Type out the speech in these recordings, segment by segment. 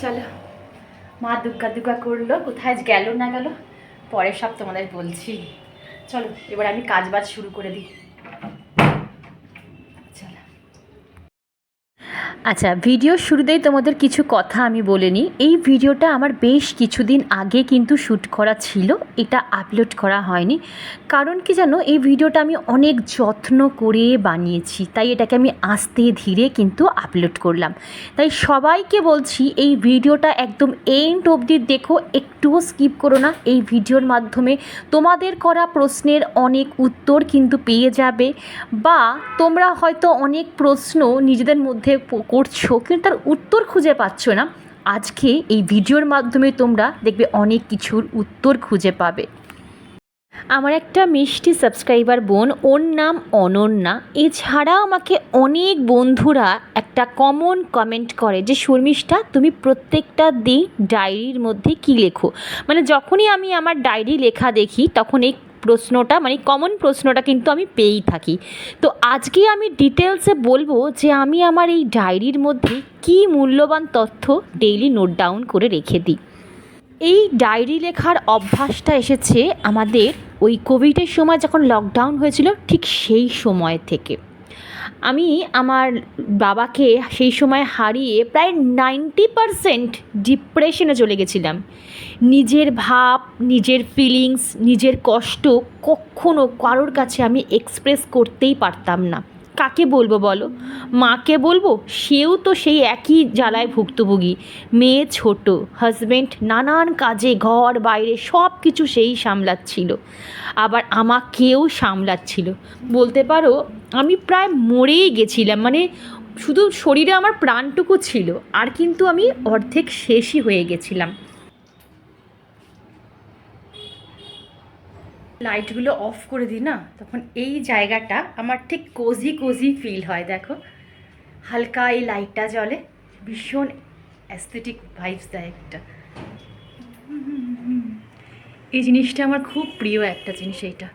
চলো, মা দুগ্গা দুগ্গা করলো, কোথায় গেল না গেল পরে সব তোমাদের বলছি। চলো এবার আমি কাজ বাজ শুরু করে দিই। চলো, আচ্ছা, ভিডিওর শুরুতেই তোমাদের কিছু কথা আমি বলে নিই। এই ভিডিওটা আমার বেশ কিছুদিন আগে কিন্তু শ্যুট করা ছিল, এটা আপলোড করা হয়নি। কারণ কি জানো, এই ভিডিওটা আমি অনেক যত্ন করে বানিয়েছি, তাই এটাকে আমি আস্তে ধীরে কিন্তু আপলোড করলাম। তাই সবাইকে বলছি এই ভিডিওটা একদম এন্ড অবধি দেখো, একটুও স্কিপ করো না। এই ভিডিওর মাধ্যমে তোমাদের করা প্রশ্নের অনেক উত্তর কিন্তু পেয়ে যাবে, বা তোমরা হয়তো অনেক প্রশ্ন নিজেদের মধ্যে করছো কিন্তু তার উত্তর খুঁজে পাচ্ছ না। আজকে এই ভিডিওর মাধ্যমে তোমরা দেখবে অনেক কিছুর উত্তর খুঁজে পাবে। আমার একটা মিষ্টি সাবস্ক্রাইবার বোন, ওর নাম অনন্যা। এছাড়া আমাকে অনেক বন্ধুরা একটা কমন কমেন্ট করে যে শর্মিষ্ঠা, তুমি প্রত্যেকটা দিন ডায়েরির মধ্যে কী লেখো? মানে যখনই আমি আমার ডায়েরি লেখা দেখি তখন এই প্রশ্নটা, মানে কমন প্রশ্নটা কিন্তু আমি পেয়েই থাকি। তো আজকে আমি ডিটেলসে বলবো যে আমি আমার এই ডায়েরির মধ্যে কী মূল্যবান তথ্য ডেইলি নোট ডাউন করে রেখে দিই। এই ডায়েরি লেখার অভ্যাসটা এসেছে আমাদের ওই কোভিডের সময় যখন লকডাউন হয়েছিল ঠিক সেই সময় থেকে। আমি আমার বাবাকে সেই সময় হারিয়ে প্রায় 90% ডিপ্রেশনে চলে গেছিলাম। নিজের ভাব, নিজের ফিলিংস, নিজের কষ্ট কখনো কারোর কাছে আমি এক্সপ্রেস করতেই পারতাম না। কাকে বলবো বলো? মাকে বলবো? সেও তো সেই একই জ্বালায় ভুক্তভোগী। মেয়ে ছোট, হাজব্যান্ড নানান কাজে ঘর বাইরে সব কিছু সেই সামলাচ্ছিল, আবার আমাকেও সামলাচ্ছিল। বলতে পারো আমি প্রায় মরেই গেছিলাম, মানে শুধু শরীরে আমার প্রাণটুকু ছিল, আর কিন্তু আমি অর্ধেক শেষই হয়ে গেছিলাম। লাইটগুলো অফ করে দিই না, তখন এই জায়গাটা আমার ঠিক কোজি কোজি ফিল হয়। দেখো, হালকা এই লাইটটা জ্বলে, ভীষণ অ্যাস্থেটিক ভাইবস দেয় একটা। এই জিনিসটা আমার খুব প্রিয় একটা জিনিস এইটা।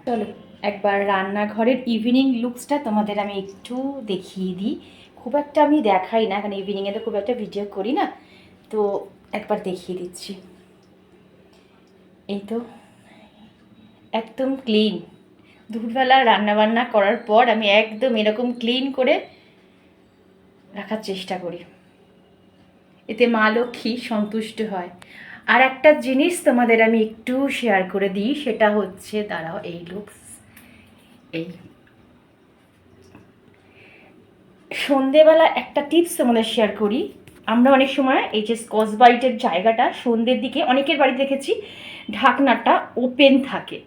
চলো একবার রান্নাঘরের ইভিনিং লুকসটা তোমাদের আমি একটু দেখিয়ে দিই। খুব একটা আমি দেখাই না, কারণ ইভিনিংয়ে তো খুব একটা ভিডিও করি না, তো একবার দেখিয়ে দিচ্ছি। এই তো একদম ক্লিন। দুপুরবেলা রান্নাবান্না করার পর আমি একদম এরকম ক্লিন করে রাখার চেষ্টা করি, এতে মা লক্ষ্মী সন্তুষ্ট হয়। আর একটা জিনিস তোমাদের আমি একটু শেয়ার করে দিই, সেটা হচ্ছে, দাঁড়াও, এই লুকস। এই সন্ধেবেলা একটা টিপস তোমাদের শেয়ার করি। আমরা অনেক সময় এই যে স্কচ ব্রাইটের জায়গাটা সন্ধ্যের দিকে অনেকের বাড়ি দেখেছি ঢাকনাটা ওপেন থাকে,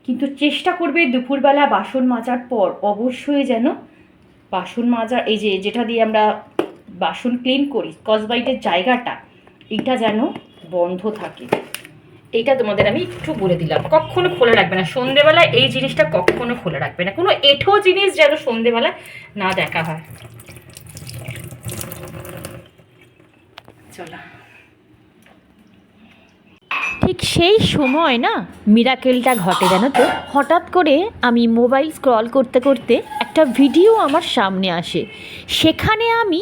কিন্তু চেষ্টা করবে দুপুরবেলা বাসন মাজার পর অবশ্যই যেন বাসন মাজা, এই যে যেটা দিয়ে আমরা বাসন ক্লিন করি স্কচ ব্রাইটের জায়গাটা, এটা যেন বন্ধ থাকে। এইটা তোমাদের আমি একটু বলে দিলাম, কখনো খোলা রাখবে না সন্ধেবেলা, এই জিনিসটা কখনো খোলা রাখবে না, কোনো এঁঠো জিনিস যেন সন্ধেবেলা না দেখা হয়। চলো, ঠিক সেই সময় না মিরাকেলটা ঘটে, জানো তো। হঠাৎ করে আমি মোবাইল স্ক্রল করতে করতে একটা ভিডিও আমার সামনে আসে, সেখানে আমি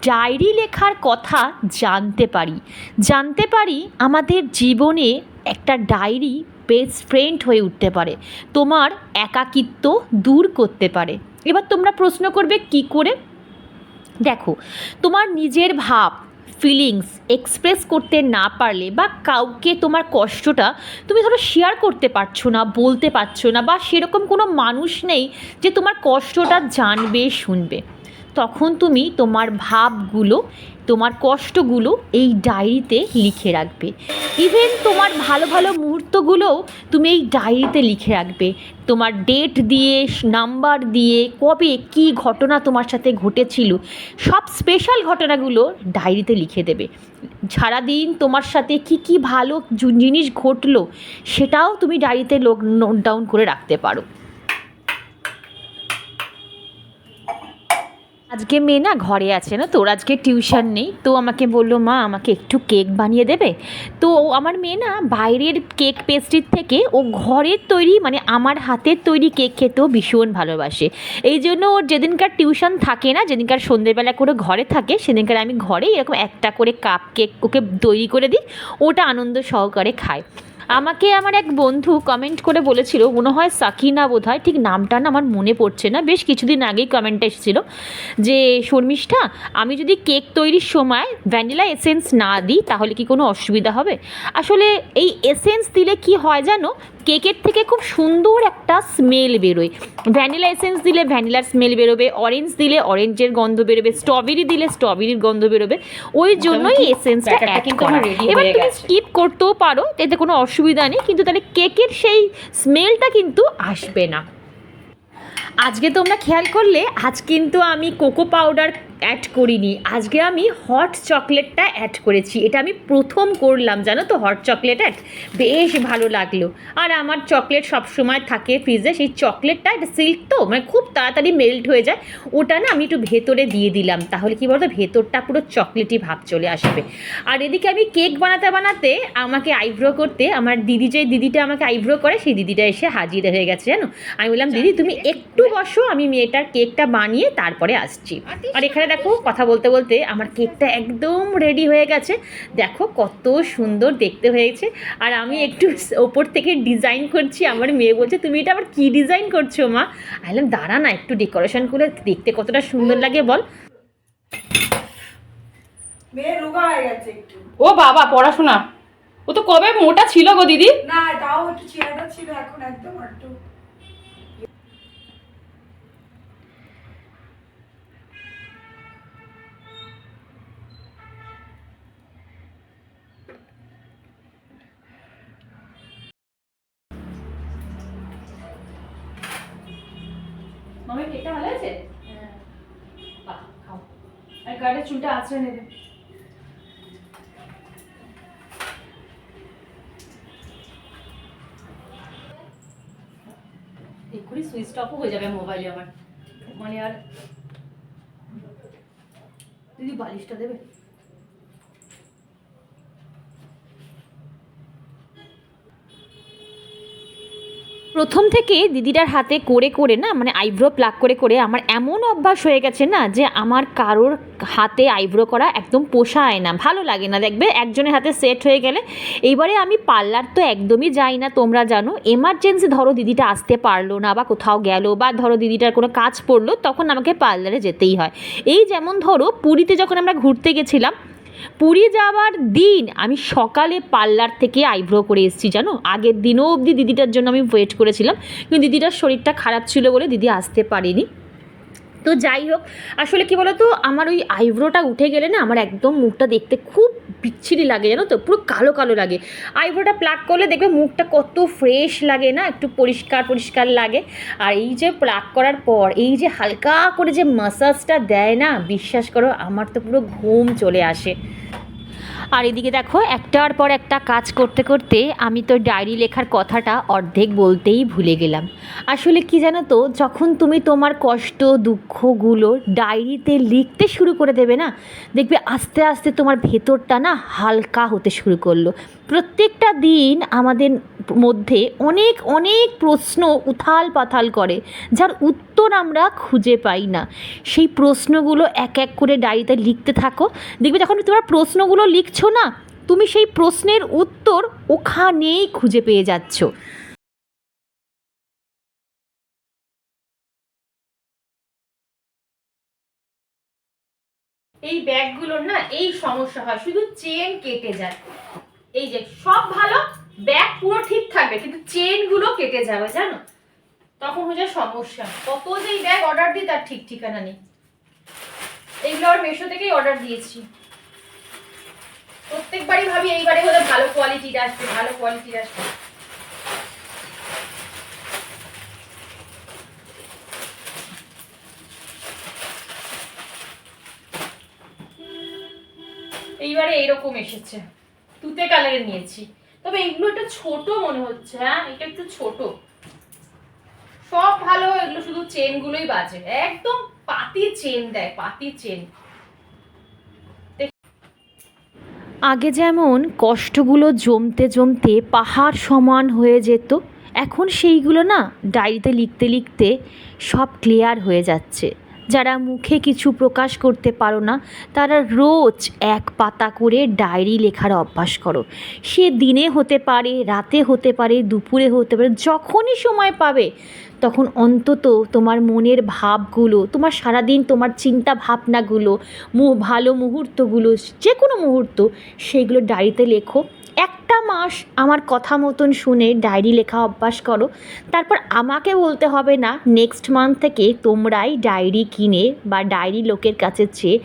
ডায়েরি লেখার কথা জানতে পারি আমাদের জীবনে একটা ডায়েরি বেস্ট ফ্রেন্ড হয়ে উঠতে পারে, তোমার একাকিত্ব দূর করতে পারে। এবার তোমরা প্রশ্ন করবে কি করে? দেখো, তোমার নিজের ভাব, ফিলিংস এক্সপ্রেস করতে না পারলে, বা কাউকে তোমার কষ্টটা তুমি ধরো শেয়ার করতে পারছো না, বলতে পারছো না, বা সেরকম কোনো মানুষ নেই যে তোমার কষ্টটা জানবে, শুনবে, তখন তুমি তোমার ভাবগুলো, তোমার কষ্টগুলো এই ডায়েরিতে লিখে রাখবে। ইভেন তোমার ভালো ভালো মুহূর্তগুলোও তুমি এই ডায়েরিতে লিখে রাখবে, তোমার ডেট দিয়ে, নাম্বার দিয়ে, কবে কী ঘটনা তোমার সাথে ঘটেছিল, সব স্পেশাল ঘটনাগুলো ডায়েরিতে লিখে দেবে। সারাদিন তোমার সাথে কী কী ভালো জিনিস ঘটলো সেটাও তুমি ডায়েরিতে নোট ডাউন করে রাখতে পারো। আর আজকে মেয়ে না ঘরে আছে না, তোর আজকে টিউশন নেই, তো আমাকে বললো মা আমাকে একটু কেক বানিয়ে দেবে। তো আমার মেয়ে না বাইরের কেক পেস্ট্রির থেকে ও ঘরের তৈরি মানে আমার হাতের তৈরি কেক খেতেও ভীষণ ভালোবাসে। এই জন্য ওর যেদিনকার টিউশন থাকে না, যেদিনকার সন্ধ্যেবেলা করে ঘরে থাকে, সেদিনকার আমি ঘরে এরকম একটা করে কাপ কেক ওকে তৈরি করে দিই, ওটা আনন্দ সহকারে খায়। আমাকে আমার এক বন্ধু কমেন্ট করে বলেছিল, মনে হয় সাকিনা বোধ হয়, ঠিক নামটা না আমার মনে পড়ছে না, বেশ কিছুদিন আগেই কমেন্টটা এসেছিলো যে শর্মিষ্ঠা আমি যদি কেক তৈরির সময় ভ্যানিলা এসেন্স না দিই তাহলে কি কোনো অসুবিধা হবে? আসলে এই এসেন্স দিলে কি হয় জানো, কেকের থেকে খুব সুন্দর একটা স্মেল বেরোয়। ভ্যানিলা এসেন্স দিলে ভ্যানিলার স্মেল বেরোবে, অরেঞ্জ দিলে অরেঞ্জের গন্ধ বেরোবে, স্ট্রবেরি দিলে স্ট্রবেরির গন্ধ বেরোবে, ওই জন্যই এসেন্সটা অ্যাড করা। এবার তুমি স্কিপ করতেও পারো, এতে কোনো অসুবিধা নেই, কিন্তু তাহলে কেকের সেই স্মেলটা কিন্তু আসবে না। আজকে তোমরা খেয়াল করলে আজ কিন্তু আমি কোকো পাউডার অ্যাড করিনি, আজকে আমি হট চকলেটটা অ্যাড করেছি। এটা আমি প্রথম করলাম জানো তো, হট চকলেট অ্যাড, বেশ ভালো লাগলো। আর আমার চকলেট সবসময় থাকে ফ্রিজে, সেই চকলেটটা এটা সিল্ক তো মানে খুব তাড়াতাড়ি মেল্ট হয়ে যায়, ওটা না আমি একটু ভেতরে দিয়ে দিলাম, তাহলে কি বলতো ভেতরটা পুরো চকলেটি ভাব চলে আসবে। আর এদিকে আমি কেক বানাতে বানাতে আমাকে আইব্রো করতে আমার দিদিটা আমাকে আইব্রো করে, সেই দিদিটা এসে হাজির হয়ে গেছে জানো। আমি বললাম দিদি তুমি একটু বসো, আমি মেয়েটার কেকটা বানিয়ে তারপরে আসছি। আর এখানে দেখো কথা বলতে বলতে আমার কেকটা একদম রেডি হয়ে গেছে, দেখো কত সুন্দর দেখতে হয়েছে। আর আমি একটু ওপর থেকে ডিজাইন করছি, আমার মেয়ে বলছে তুমি এটা আবার কী ডিজাইন করছো মা? আমি বললাম দাঁড়া না একটু ডেকোরেশন করে দেখতে কতটা সুন্দর লাগে বল। ও বাবা পড়াশোনা, ও তো কবে মোটা ছিল গো দিদি। না তাও একটু চেহারা ছিল, এখন একদম একটু মামি কেকটা ভালো আছে? বাহ, খাও। আর গাড়ির চুলটা আঁচড়ে নেবে। এক্ষুনি সুইচ অফও হয়ে যাবে মোবাইলে আমার, মানে আর দিদি বালিশটা দেবে? প্রথম থেকে দিদিটার হাতে করে করে না মানে আইব্রো প্লাক করে করে আমার এমন অভ্যাস হয়ে গেছে না যে আমার কারোর হাতে আইব্রো করা একদম পোষায় না, ভালো লাগে না। দেখবে একজনের হাতে সেট হয়ে গেলে। এইবারে আমি পার্লার তো একদমই যাই না, তোমরা জানো। এমার্জেন্সি ধরো দিদিটা আসতে পারলো না বা কোথাও গেল, বা ধরো দিদিটার কোনো কাজ পড়লো, তখন আমাকে পার্লারে যেতেই হয়। এই যেমন ধরো পুরীতে যখন আমরা ঘুরতে গেছিলাম, পুরী যাওয়ার দিন আমি সকালে পার্লার থেকে আইব্রো করে এসেছি জানো। আগের দিনও অবধি দিদিটার জন্য আমি ওয়েট করেছিলাম, কিন্তু দিদিটার শরীরটা খারাপ ছিল বলে দিদি আসতে পারেনি। তো যাই হোক, আসলে কি বলো তো, আমার ওই আইব্রোটা উঠে গেলে না আমার একদম মুখটা দেখতে খুব বিচ্ছিরি লাগে জানো তো, পুরো কালো কালো লাগে। আইব্রোটা প্লাক করলে দেখবে মুখটা কত ফ্রেশ লাগে না, একটু পরিষ্কার পরিষ্কার লাগে। আর এই যে প্লাক করার পর এই যে হালকা করে যে মাসাজটা দেয় না, বিশ্বাস করো আমার তো পুরো ঘুম চলে আসে। আর এদিকে দেখো একটার পর একটা কাজ করতে করতে আমি তো ডায়েরি লেখার কথাটা অর্ধেক বলতেই ভুলে গেলাম। আসলে কি জানো তো, যখন তুমি তোমার কষ্ট দুঃখগুলো ডায়েরিতে লিখতে শুরু করে দেবে না, দেখবে আস্তে আস্তে তোমার ভেতরটা না হালকা হতে শুরু করলো। প্রত্যেকটা দিন আমাদের মধ্যে অনেক অনেক প্রশ্ন উথাল পাথাল করে, যার উত্তর আমরা খুঁজে পাই না। সেই প্রশ্নগুলো এক এক করে ডায়েরিতে লিখতে থাকো, দেখবে যখন তোমরা প্রশ্নগুলো লিখছো না, তুমি সেই প্রশ্নের উত্তর ওখানেই খুঁজে পেয়ে যাচ্ছ। এই ব্যাগগুলোর না এই সমস্যা হয়, শুধু চেন কেটে যায়। এই যে সব ভালো, ব্যাগ পুরো ঠিক থাকবে কিন্তু চেনগুলো কেটে যাবে জানো, তখন হয়ে যায় সমস্যা। কত যে এই ব্যাগ অর্ডার দিই তার ঠিক ঠিকানা নেই। এইগুলো আর মেশো থেকেই অর্ডার দিয়েছি। প্রত্যেকবারই ভাবি এইবারে হলে ভালো কোয়ালিটির আসবে, ভালো কোয়ালিটির আসবে। এইবারে এইরকম এসেছে, তুতে কালারের নিয়েছি, তবে এগুলো একটু ছোট মনে হচ্ছে। হ্যাঁ এটা একটু ছোট। সব ভালো, এগুলো শুধু চেনগুলোই বাজে, একদম পাতি চেন দেয়, পাতি চেন। আগে যেমন কষ্টগুলো জমতে জমতে পাহাড় সমান হয়ে যেত, এখন সেইগুলো না ডায়েরিতে লিখতে লিখতে সব ক্লিয়ার হয়ে যাচ্ছে। যারা মুখে কিছু প্রকাশ করতে পারো না তারা রোজ এক পাতা করে ডায়েরি লেখার অভ্যাস করো। সে দিনে হতে পারে, রাতে হতে পারে, দুপুরে হতে পারে, যখনই সময় পাবে তখন অন্তত তোমার মনের ভাবগুলো, তোমার সারাদিন তোমার চিন্তা ভাবনাগুলো, ভালো মুহূর্তগুলো, যে কোনো মুহূর্ত সেইগুলো ডায়েরিতে লেখো। একটা মাস আমার কথা মতন শুনে ডায়েরি লেখা অভ্যাস করো, তারপর আমাকে বলতে হবে না, নেক্সট মান্থ থেকে তোমরাই ডায়েরি কিনে বা ডায়েরি লোকের কাছে চেয়ে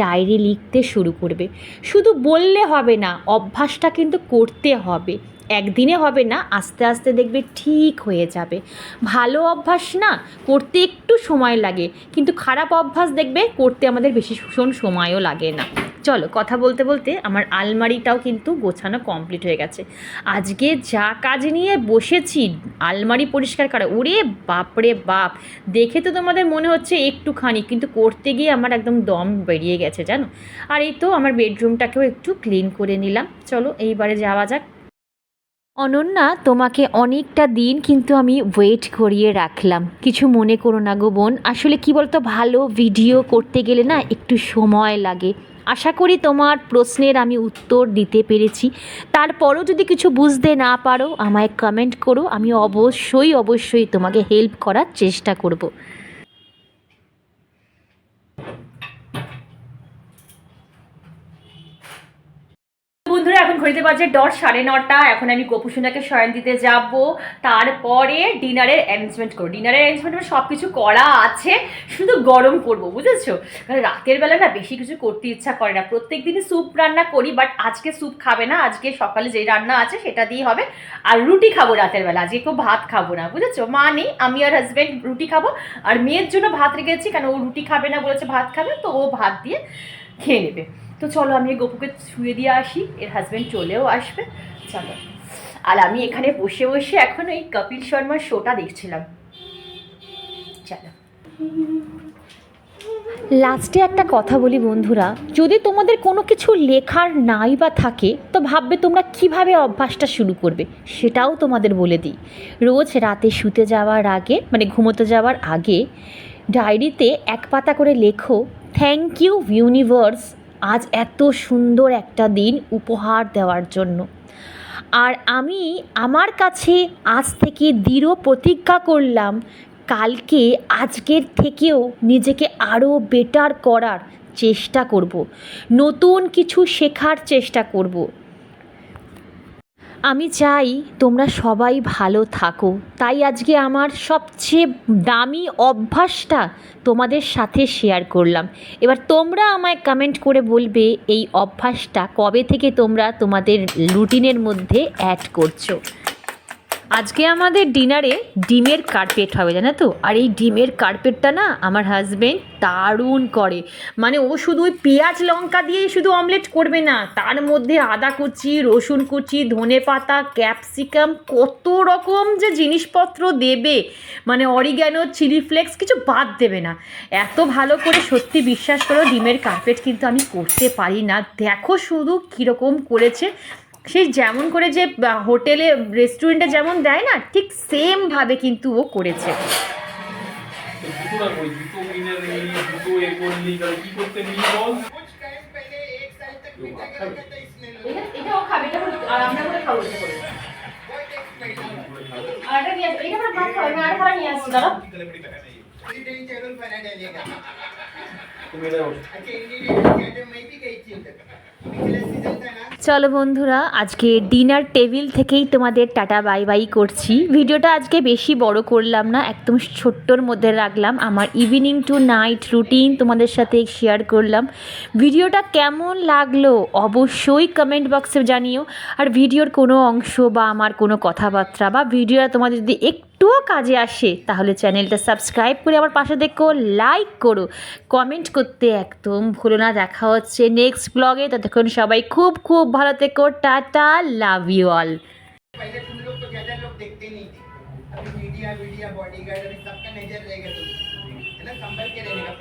ডায়েরি লিখতে শুরু করবে। শুধু বললে হবে না, অভ্যাসটা কিন্তু করতে হবে। একদিনে হবে না, আস্তে আস্তে দেখবে ঠিক হয়ে যাবে। ভালো অভ্যাস না করতে একটু সময় লাগে, কিন্তু খারাপ অভ্যাস দেখবে করতে আমাদের বেশি ভীষণ সময়ও লাগে না। চলো, কথা বলতে বলতে আমার আলমারিটাও কিন্তু গোছানো কমপ্লিট হয়ে গেছে। আজকে যা কাজ নিয়ে বসেছি আলমারি পরিষ্কার করা, ওরে বাপরে বাপ, দেখে তো তোমাদের মনে হচ্ছে একটুখানি, কিন্তু করতে গিয়ে আমার একদম দম বেরিয়ে গেছে জানো। আর এই তো আমার বেডরুমটাকেও একটু ক্লিন করে নিলাম। চলো এইবারে যাওয়া যাক। অনন্যা, তোমাকে অনেকটা দিন কিন্তু আমি ওয়েট করিয়ে রাখলাম, কিছু মনে করো না গো বোন। আসলে কি বলতো, ভালো ভিডিও করতে গেলে না একটু সময় লাগে। আশা করি তোমার প্রশ্নের আমি উত্তর দিতে পেরেছি। তারপরও যদি কিছু বুঝতে না পারো আমায় কমেন্ট করো, আমি অবশ্যই তোমাকে হেল্প করার চেষ্টা করব। বন্ধুরা, এখন ঘড়িতে বাজে 9:30। এখন আমি গোপুসোনাকে শয়ন দিতে যাব, তারপরে ডিনারের অ্যারেঞ্জমেন্ট করবো। ডিনারের অ্যারেঞ্জমেন্ট সব কিছু করা আছে, শুধু গরম করবো, বুঝেছো? কারণ রাতের বেলা না বেশি কিছু করতে ইচ্ছা করে না। প্রত্যেক দিনই স্যুপ রান্না করি, বাট আজকে স্যুপ খাবে না, আজকে সকালে যে রান্না আছে সেটা দিয়ে হবে। আর রুটি খাবো রাতের বেলা, আজকে কেউ ভাত খাবো না, বুঝেছো? মা নেই, আমি আর হাজব্যান্ড রুটি খাবো। আর মেয়ের জন্য ভাত রেখেছি, কারণ ও রুটি খাবে না বলেছে, ভাত খাবে, তো ও ভাত দিয়ে খেয়ে নেবে। তো চলো আমি গপুকে শুয়ে দিয়ে আসি, এর হাজব্যান্ড চলেও আসবে। চলো। আর আমি এখানে বসে বসে এখন এই কপিল শর্মার শোটা দেখছিলাম। চলো। লাস্টে একটা কথা বলি বন্ধুরা, যদি তোমাদের কোনো কিছু লেখার নাই বা থাকে তো ভাববে তোমরা কিভাবে অভ্যাসটা শুরু করবে, সেটাও তোমাদের বলে দিই। রোজ রাতে শুতে যাওয়ার আগে, মানে ঘুমোতে যাওয়ার আগে ডায়েরিতে এক পাতা করে লেখো, থ্যাংক ইউ ইউনিভার্স আজ এত সুন্দর একটা দিন উপহার দেওয়ার জন্য। আর আমি আমার কাছে আজ থেকে দৃঢ় প্রতিজ্ঞা করলাম, কালকে আজকের থেকেও নিজেকে আরও বেটার করার চেষ্টা করব, নতুন কিছু শেখার চেষ্টা করব। আমি চাই তোমরা সবাই ভালো থাকো, তাই আজকে আমার সবচেয়ে দামি অভ্যাসটা তোমাদের সাথে শেয়ার করলাম। এবার তোমরা আমায় কমেন্ট করে বলবে এই অভ্যাসটা কবে থেকে তোমরা তোমাদের রুটিনের মধ্যে অ্যাড করছো। আজকে আমাদের ডিনারে ডিমের কার্পেট হবে, জানো তো? আর এই ডিমের কার্পেটটা না আমার হাজবেন্ড দারুণ করে। মানে ও শুধু ওই পেঁয়াজ লঙ্কা দিয়েই শুধু অমলেট করবে না, তার মধ্যে আদা কুচি, রসুন কুচি, ধনে পাতা, ক্যাপসিকাম, কত রকম যে জিনিসপত্র দেবে, মানে অরিগ্যানো, চিলি ফ্লেক্স, কিছু বাদ দেবে না। এত ভালো করে, সত্যি বিশ্বাস করো, ডিমের কার্পেট কিন্তু আমি করতে পারি না। দেখো শুধু কীরকম করেছে, সেই যেমন করে যে হোটেলে রেস্টুরেন্টে যেমন দেয় না, ঠিক সেমভাবে কিন্তু ও করেছে। এটা ও খাবে, আর আমরা করে খাবো। আর এটা নিয়ে আসো, এটা আমরা ভাত খাবো, আমি আর খাবার নিয়ে আসছি, দাঁড়াও। চলো বন্ধুরা, আজকে ডিনার টেবিল থেকেই তোমাদের টাটা বাই বাই করছি। ভিডিওটা আজকে বেশি বড় করলাম না, একদম ছোট্টর মধ্যে রাখলাম। আমার ইভিনিং টু নাইট রুটিন তোমাদের সাথে শেয়ার করলাম। ভিডিওটা কেমন লাগলো অবশ্যই কমেন্ট বক্সে জানিও। আর ভিডিওর কোনো অংশ বা আমার কোনো কথাবার্তা বা ভিডিওটা তোমাদের যদি একটুও কাজে আসে তাহলে চ্যানেলটা সাবস্ক্রাইব করে আমার পাশে দেখো, লাইক করো, কমেন্ট করতে একদম ভুলো না। দেখা হচ্ছে নেক্সট ব্লগে, ততক্ষণ সবাই খুব খুব ভালো থেকো। Tata, love you all. पहले तुम लोग तो ज्यादा लोग देखते नहीं थे, अभी मीडिया मीडिया बॉडीगार्ड अभी सबका नजर रहेगा तुम, है ना, संभल के रहने का।